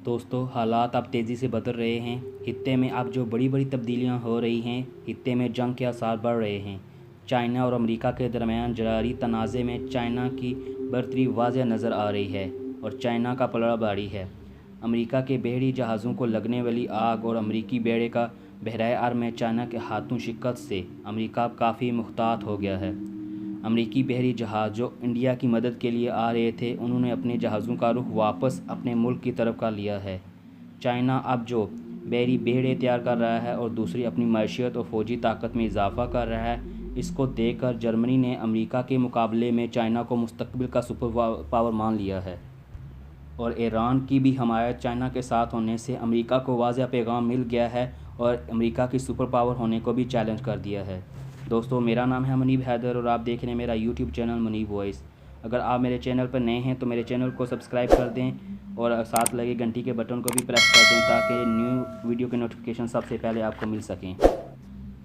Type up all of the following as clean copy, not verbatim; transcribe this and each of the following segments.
दोस्तों हालात अब तेज़ी से बदल रहे हैं। खित्ते में अब जो बड़ी बड़ी तब्दीलियां हो रही हैं, खित्ते में जंग के आसार बढ़ रहे हैं। चाइना और अमेरिका के दरमियान जारी तनाज़े में चाइना की बढ़तरी वाज़ेह नज़र आ रही है और चाइना का पलड़ा भारी है। अमेरिका के बहरी जहाज़ों को लगने वाली आग और अमेरिकी बेड़े का बहराए अर्म में चाइना के हाथों शिकस्त से अमेरिका काफ़ी मुहतात हो गया है। अमेरिकी बहरी जहाज़ जो इंडिया की मदद के लिए आ रहे थे, उन्होंने अपने जहाज़ों का रुख वापस अपने मुल्क की तरफ कर लिया है। चाइना अब जो बहरी बेड़े तैयार कर रहा है और दूसरी अपनी मैशियत और फ़ौजी ताकत में इजाफ़ा कर रहा है, इसको देखकर जर्मनी ने अमेरिका के मुकाबले में चाइना को मुस्तकबिल का सुपर पावर मान लिया है और ईरान की भी हमायत चाइना के साथ होने से अमेरिका को वाज़ेह पैगाम मिल गया है और अमेरिका की सुपर पावर होने को भी चैलेंज कर दिया है। दोस्तों, मेरा नाम है मुनीब हैदर और आप देख रहे हैं मेरा यूट्यूब चैनल मुनीब वॉइस। अगर आप मेरे चैनल पर नए हैं तो मेरे चैनल को सब्सक्राइब कर दें और साथ लगे घंटी के बटन को भी प्रेस कर दें ताकि न्यू वीडियो के नोटिफिकेशन सबसे पहले आपको मिल सकें।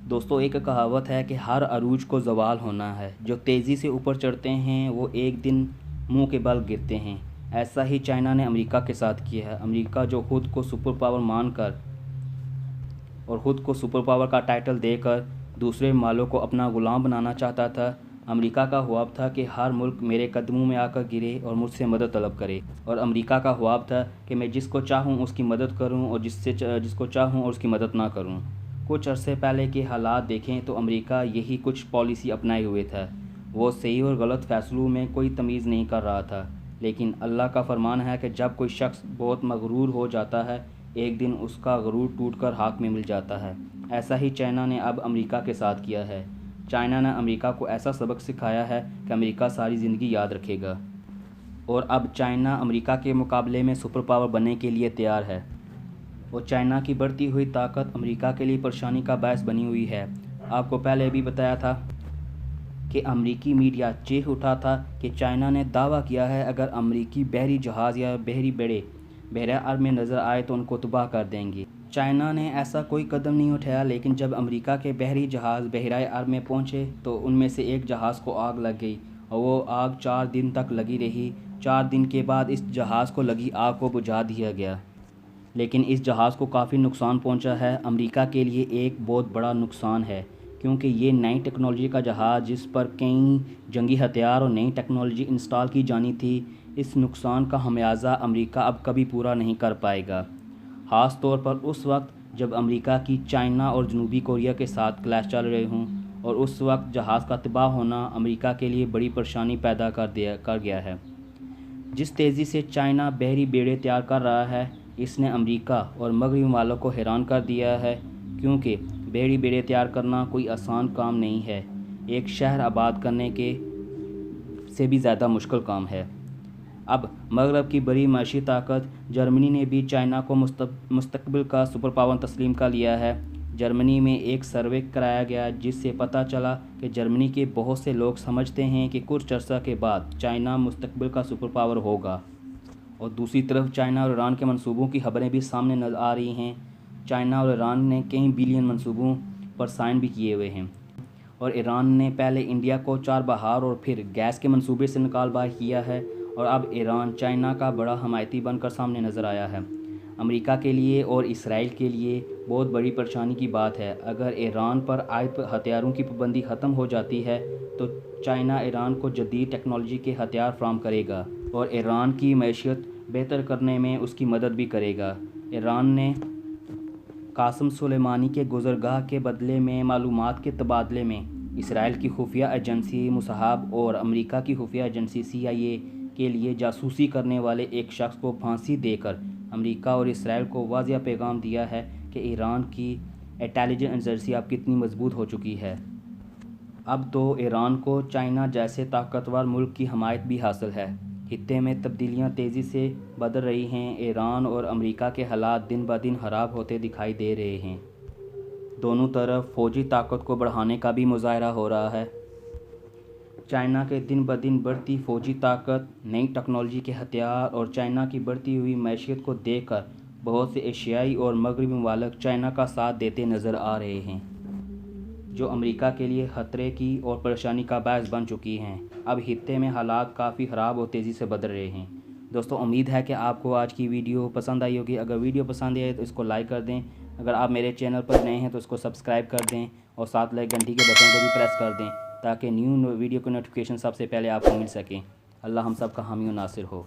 दोस्तों, एक कहावत है कि हर अरूज को ज़वाल होना है। जो तेज़ी से ऊपर चढ़ते हैं वो एक दिन मुंह के बल गिरते हैं। ऐसा ही चाइना ने अमेरिका के साथ किया है। अमेरिका जो खुद को सुपर पावर मानकर और ख़ुद को सुपर पावर का टाइटल देकर दूसरे मालों को अपना ग़ुलाम बनाना चाहता था। अमेरिका का ख्वाब था कि हर मुल्क मेरे कदमों में आकर गिरे और मुझसे मदद तलब करे और अमेरिका का ख्वाब था कि मैं जिसको चाहूँ उसकी मदद करूँ और जिसको चाहूँ और उसकी मदद ना करूँ। कुछ अरसे पहले के हालात देखें तो अमेरिका यही कुछ पॉलिसी अपनाए हुए था। वो सही और गलत फ़ैसलों में कोई तमीज़ नहीं कर रहा था, लेकिन अल्लाह का फरमान है कि जब कोई शख्स बहुत मगरूर हो जाता है, एक दिन उसका गरूर टूटकर हाथ में मिल जाता है। ऐसा ही चाइना ने अब अमेरिका के साथ किया है। चाइना ने अमेरिका को ऐसा सबक सिखाया है कि अमेरिका सारी ज़िंदगी याद रखेगा और अब चाइना अमेरिका के मुकाबले में सुपर पावर बनने के लिए तैयार है और चाइना की बढ़ती हुई ताकत अमेरिका के लिए परेशानी का बायस बनी हुई है। आपको पहले भी बताया था कि अमेरिकी मीडिया चीख उठा था कि चाइना ने दावा किया है अगर अमेरिकी बहरी जहाज़ या बहरी बेड़े बहरा अर्म में नज़र आए तो उनको तबाह कर देंगे। चाइना ने ऐसा कोई कदम नहीं उठाया, लेकिन जब अमेरिका के बहरी जहाज़ बहराए अर्म में पहुंचे तो उनमें से एक जहाज़ को आग लग गई और वो आग 4 दिन तक लगी रही। 4 दिन के बाद इस जहाज़ को लगी आग को बुझा दिया गया, लेकिन इस जहाज़ को काफ़ी नुकसान पहुंचा है। अमेरिका के लिए एक बहुत बड़ा नुकसान है क्योंकि ये नई टेक्नोलॉजी का जहाज़ जिस पर कई जंगी हथियार और नई टेक्नोलॉजी इंस्टॉल की जानी थी, इस नुकसान का खमियाजा अमेरिका अब कभी पूरा नहीं कर पाएगा। ख़ास तौर पर उस वक्त जब अमेरिका की चाइना और जनूबी कोरिया के साथ क्लैश चल रहे हों और उस वक्त जहाज़ का तबाह होना अमेरिका के लिए बड़ी परेशानी पैदा कर गया है। जिस तेज़ी से चाइना बहरी बेड़े तैयार कर रहा है, इसने अमेरिका और मगरबी ममालिक को हैरान कर दिया है क्योंकि बहरी बेड़े तैयार करना कोई आसान काम नहीं है। एक शहर आबाद करने के से भी ज़्यादा मुश्किल काम है। अब मगरब की बड़ी माशी ताकत जर्मनी ने भी चाइना को मुस्तकबिल का सुपर पावर तस्लीम कर लिया है। जर्मनी में एक सर्वे कराया गया जिससे पता चला कि जर्मनी के बहुत से लोग समझते हैं कि कुछ अर्सा के बाद चाइना मुस्तकबिल का सुपर पावर होगा। और दूसरी तरफ चाइना और ईरान के मंसूबों की खबरें भी सामने नजर आ रही हैं। चाइना और ईरान ने कई बिलियन मंसूबों पर साइन भी किए हुए हैं और ईरान ने पहले इंडिया को 4 बहार और फिर गैस के मंसूबे से निकाल बाहर किया है और अब ईरान चाइना का बड़ा हमायती बनकर सामने नज़र आया है। अमेरिका के लिए और इसराइल के लिए बहुत बड़ी परेशानी की बात है। अगर ईरान पर आयद हथियारों की पाबंदी ख़त्म हो जाती है तो चाइना ईरान को जदीद टेक्नोलॉजी के हथियार फराहम करेगा और ईरान की मैशियत बेहतर करने में उसकी मदद भी करेगा। ईरान ने कासिम सुलेमानी के गुज़रगाह के बदले में मालूमात के तबादले में इसराइल की खुफिया एजेंसी मोसाद और अमेरिका की खुफिया एजेंसी CIA के लिए जासूसी करने वाले एक शख्स को फांसी देकर अमेरिका और इसराइल को वाज़ेह पैगाम दिया है कि ईरान की इंटेलिजेंस एजेंसी अब कितनी मजबूत हो चुकी है। अब तो ईरान को चाइना जैसे ताकतवर मुल्क की हमायत भी हासिल है। खित्ते में तब्दीलियां तेज़ी से बदल रही हैं। ईरान और अमेरिका के हालात दिन ब दिन ख़राब होते दिखाई दे रहे हैं। दोनों तरफ फ़ौजी ताकत को बढ़ाने का भी मुज़ाहरा हो रहा है। चाइना के दिन ब दिन बढ़ती फ़ौजी ताकत, नई टेक्नोलॉजी के हथियार और चाइना की बढ़ती हुई मैशियत को देखकर बहुत से एशियाई और मगरबी ममालिक चाइना का साथ देते नज़र आ रहे हैं, जो अमेरिका के लिए ख़तरे की और परेशानी का बायस बन चुकी हैं। अब खित्ते में हालात काफ़ी ख़राब और तेज़ी से बदल रहे हैं। دوستوں امید ہے کہ آپ کو آج کی ویڈیو پسند آئی ہوگی. اگر ویڈیو پسند آئی تو اس کو لائک کر دیں. اگر آپ میرے چینل پر نئے ہیں تو اس کو سبسکرائب کر دیں اور ساتھ لگے گھنٹی کے بٹن کو بھی پریس کر دیں تاکہ نیو ویڈیو کی نوٹیفیکیشن سب سے پہلے آپ کو مل سکیں. اللہ ہم سب کا حامی و ناصر ہو.